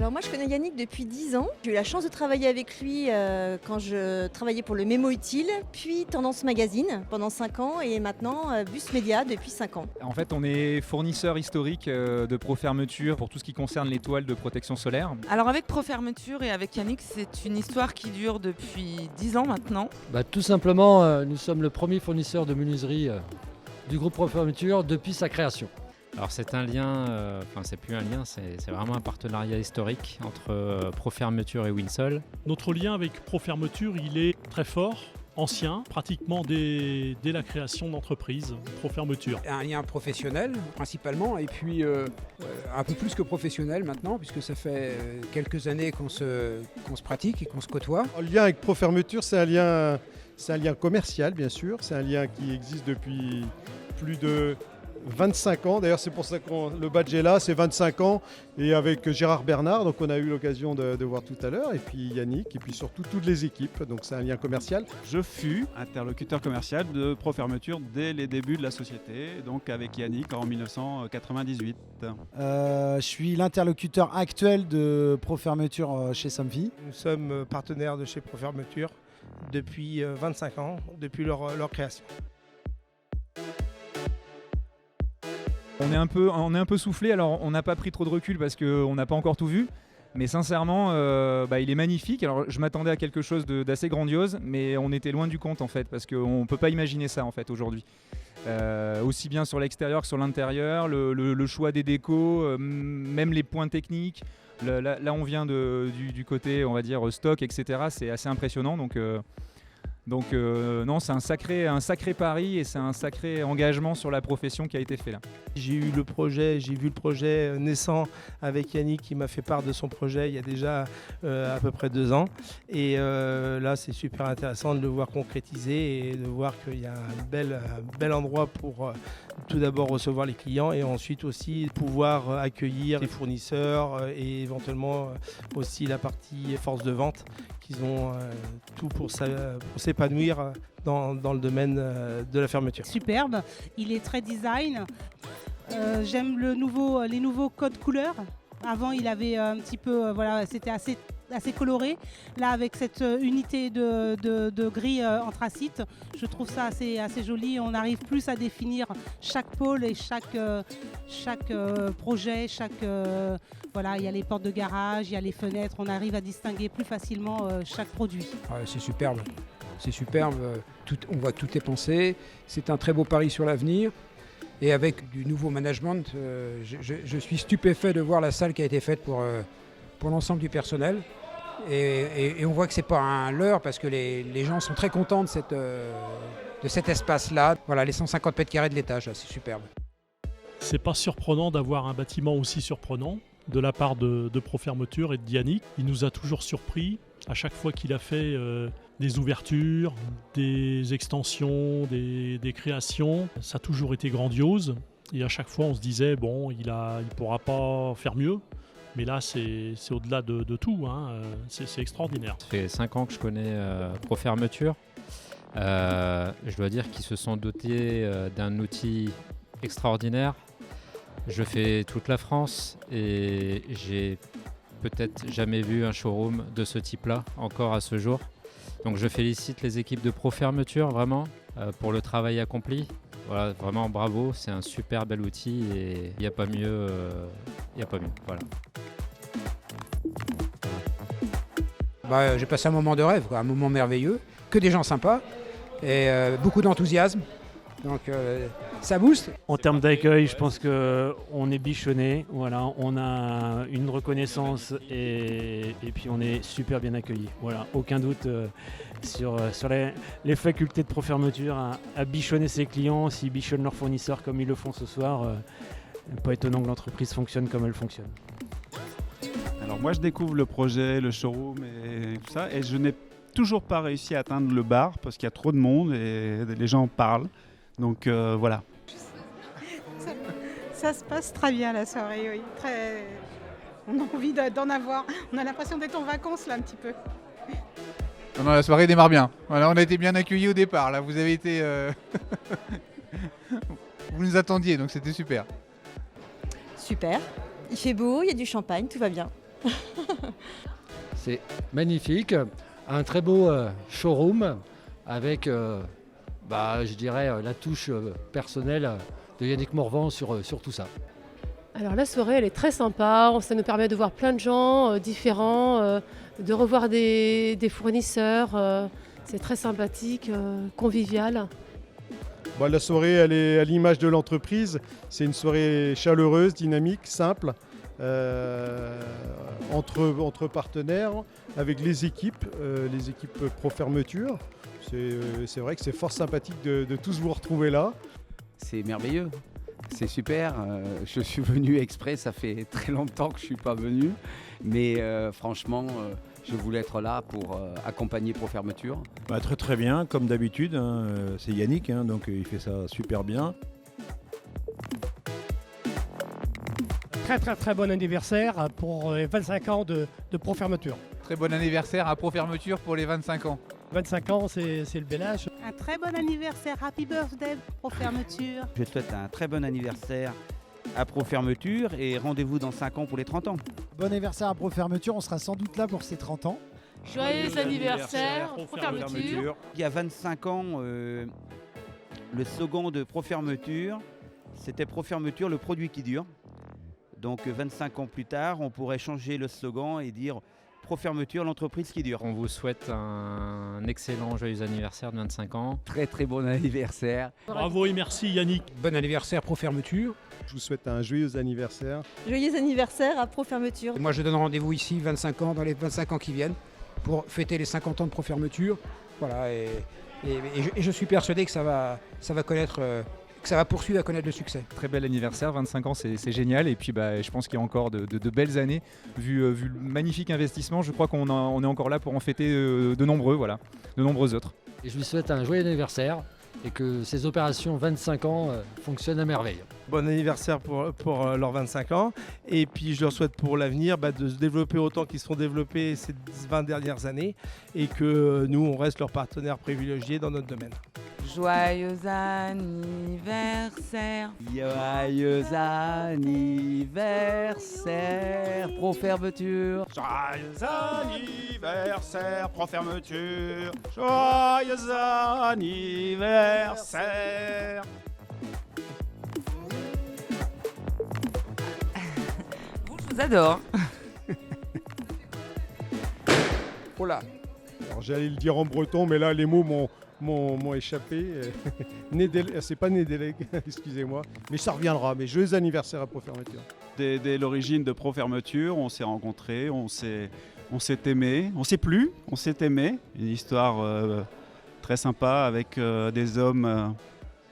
Alors moi je connais Yannick depuis 10 ans. J'ai eu la chance de travailler avec lui quand je travaillais pour le Mémo Utile, puis Tendance Magazine pendant 5 ans et maintenant Bus Média depuis 5 ans. En fait, on est fournisseur historique de Profermeture pour tout ce qui concerne les toiles de protection solaire. Alors avec Profermeture et avec Yannick, c'est une histoire qui dure depuis 10 ans maintenant. Tout simplement, nous sommes le premier fournisseur de menuiserie du groupe Profermeture depuis sa création. Alors c'est un lien, c'est plus un lien, c'est vraiment un partenariat historique entre Profermeture et Winsol. Notre lien avec Profermeture, il est très fort, ancien, pratiquement dès la création d'entreprise, Profermeture. Un lien professionnel principalement, et puis un peu plus que professionnel maintenant, puisque ça fait quelques années qu'on se pratique et qu'on se côtoie. Le lien avec Profermeture, c'est un lien commercial bien sûr, c'est un lien qui existe depuis plus de 25 ans, d'ailleurs c'est pour ça que le badge est là, c'est 25 ans, et avec Gérard Bernard, donc on a eu l'occasion de voir tout à l'heure, et puis Yannick, et puis surtout toutes les équipes, donc c'est un lien commercial. Je fus interlocuteur commercial de Profermeture dès les débuts de la société, donc avec Yannick en 1998. Je suis l'interlocuteur actuel de Profermeture chez Somfy. Nous sommes partenaires de chez Profermeture depuis 25 ans, depuis leur création. On est un peu soufflé, alors on n'a pas pris trop de recul parce qu'on n'a pas encore tout vu. Mais sincèrement, il est magnifique. Alors je m'attendais à quelque chose d'assez grandiose, mais on était loin du compte en fait, parce qu'on ne peut pas imaginer ça en fait aujourd'hui. Aussi bien sur l'extérieur que sur l'intérieur, le choix des décos, même les points techniques. Là on vient du côté, on va dire, stock, etc. C'est assez impressionnant. Donc non, c'est un sacré pari et c'est un sacré engagement sur la profession qui a été fait là. J'ai vu le projet naissant avec Yannick qui m'a fait part de son projet il y a déjà à peu près 2 ans. Et là, c'est super intéressant de le voir concrétiser et de voir qu'il y a un bel endroit pour tout d'abord recevoir les clients et ensuite aussi pouvoir accueillir les fournisseurs et éventuellement aussi la partie force de vente qu'ils ont tout pour s'épanouir dans le domaine de la fermeture. Superbe, il est très design. J'aime les nouveaux codes couleurs. Avant, il avait un petit peu, c'était assez coloré. Là, avec cette unité de gris anthracite, je trouve ça assez joli. On arrive plus à définir chaque pôle et chaque projet, il y a les portes de garage, il y a les fenêtres. On arrive à distinguer plus facilement chaque produit. C'est superbe. On voit que tout est pensé. C'est un très beau pari sur l'avenir. Et avec du nouveau management, je suis stupéfait de voir la salle qui a été faite pour l'ensemble du personnel. Et on voit que ce n'est pas un leurre parce que les gens sont très contents de cet espace-là. Voilà, les 150 mètres carrés de l'étage, c'est superbe. C'est pas surprenant d'avoir un bâtiment aussi surprenant de la part de Profermeture et de Yannick. Il nous a toujours surpris à chaque fois qu'il a fait des ouvertures, des extensions, des créations. Ça a toujours été grandiose et à chaque fois on se disait il pourra pas faire mieux. Mais là, c'est au-delà de tout, hein. C'est extraordinaire. Ça fait 5 ans que je connais Profermeture. Je dois dire qu'ils se sont dotés d'un outil extraordinaire. Je fais toute la France et j'ai peut-être jamais vu un showroom de ce type-là, encore à ce jour. Donc je félicite les équipes de Profermeture, vraiment, pour le travail accompli. Voilà, vraiment bravo, c'est un super bel outil et il n'y a pas mieux. Voilà. J'ai passé un moment de rêve, un moment merveilleux, que des gens sympas et beaucoup d'enthousiasme. Donc ça booste. En termes d'accueil, je pense qu'on est bichonné, voilà, on a une reconnaissance et puis on est super bien accueillis. Voilà, aucun doute sur les facultés de Profermeture à bichonner ses clients, s'ils bichonnent leurs fournisseurs comme ils le font ce soir. Pas étonnant que l'entreprise fonctionne comme elle fonctionne. Alors moi je découvre le projet, le showroom et tout ça, et je n'ai toujours pas réussi à atteindre le bar parce qu'il y a trop de monde et les gens parlent. Donc voilà. Ça se passe très bien la soirée, oui. On a envie d'en avoir. On a l'impression d'être en vacances là un petit peu. Non, la soirée démarre bien. Voilà, on a été bien accueillis au départ. Là, vous avez été, vous nous attendiez, donc c'était super. Super, il fait beau, il y a du champagne, tout va bien. C'est magnifique, un très beau showroom avec, je dirais, la touche personnelle de Yannick Morvan sur tout ça. Alors la soirée, elle est très sympa, ça nous permet de voir plein de gens différents, de revoir des fournisseurs, c'est très sympathique, convivial. La soirée, elle est à l'image de l'entreprise. C'est une soirée chaleureuse, dynamique, simple, entre partenaires, avec les équipes Pro Fermeture. C'est vrai que c'est fort sympathique de tous vous retrouver là. C'est merveilleux, c'est super. Je suis venu exprès, ça fait très longtemps que je ne suis pas venu. Mais franchement, je voulais être là pour accompagner Pro Fermeture. Très bien, comme d'habitude. C'est Yannick, donc il fait ça super bien. Très bon anniversaire pour les 25 ans de Pro Fermeture. Très bon anniversaire à Pro Fermeture pour les 25 ans. 25 ans, c'est le bel âge. Un très bon anniversaire, happy birthday Pro Fermeture. Je souhaite un très bon anniversaire à Pro Fermeture et rendez-vous dans 5 ans pour les 30 ans. Bon anniversaire à Pro Fermeture, on sera sans doute là pour ses 30 ans. Joyeux anniversaire, Pro Fermeture. Il y a 25 ans, le slogan de Pro Fermeture, c'était Pro Fermeture, le produit qui dure. Donc 25 ans plus tard, on pourrait changer le slogan et dire Pro Fermeture, l'entreprise qui dure. On vous souhaite un excellent joyeux anniversaire de 25 ans. Très bon anniversaire. Bravo et merci Yannick. Bon anniversaire Pro Fermeture. Je vous souhaite un joyeux anniversaire. Joyeux anniversaire à Pro Fermeture. Moi je donne rendez-vous ici 25 ans, dans les 25 ans qui viennent, pour fêter les 50 ans de Pro Fermeture. Voilà, et je suis persuadé que ça va connaître... que ça va poursuivre à connaître le succès. Très bel anniversaire, 25 ans, c'est génial. Et puis je pense qu'il y a encore de belles années. Vu le magnifique investissement, je crois qu'on est encore là pour en fêter de nombreux autres. Et je lui souhaite un joyeux anniversaire et que ces opérations 25 ans fonctionnent à merveille. Bon anniversaire pour leurs 25 ans. Et puis je leur souhaite pour l'avenir de se développer autant qu'ils se sont développés ces 20 dernières années et que nous, on reste leur partenaire privilégié dans notre domaine. Joyeux anniversaire. Joyeux anniversaire, Pro Fermeture. Joyeux anniversaire, Pro Fermeture. Joyeux anniversaire. Je vous adore. Oh là. Alors j'allais le dire en breton, mais là les mots m'ont échappé. C'est pas Nédélec, excusez-moi. Mais ça reviendra. Mais joyeux anniversaire à Pro Fermeture. Dès l'origine de Pro Fermeture, on s'est rencontrés, on s'est aimés, on s'est plu, on s'est aimés. Une histoire très sympa avec des hommes.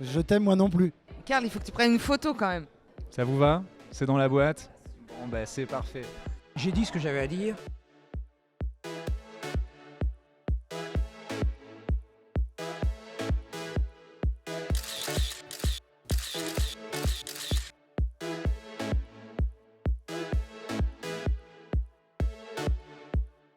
Je t'aime moi non plus. Karl, il faut que tu prennes une photo quand même. Ça vous va? C'est dans la boîte? Bon, c'est parfait. J'ai dit ce que j'avais à dire.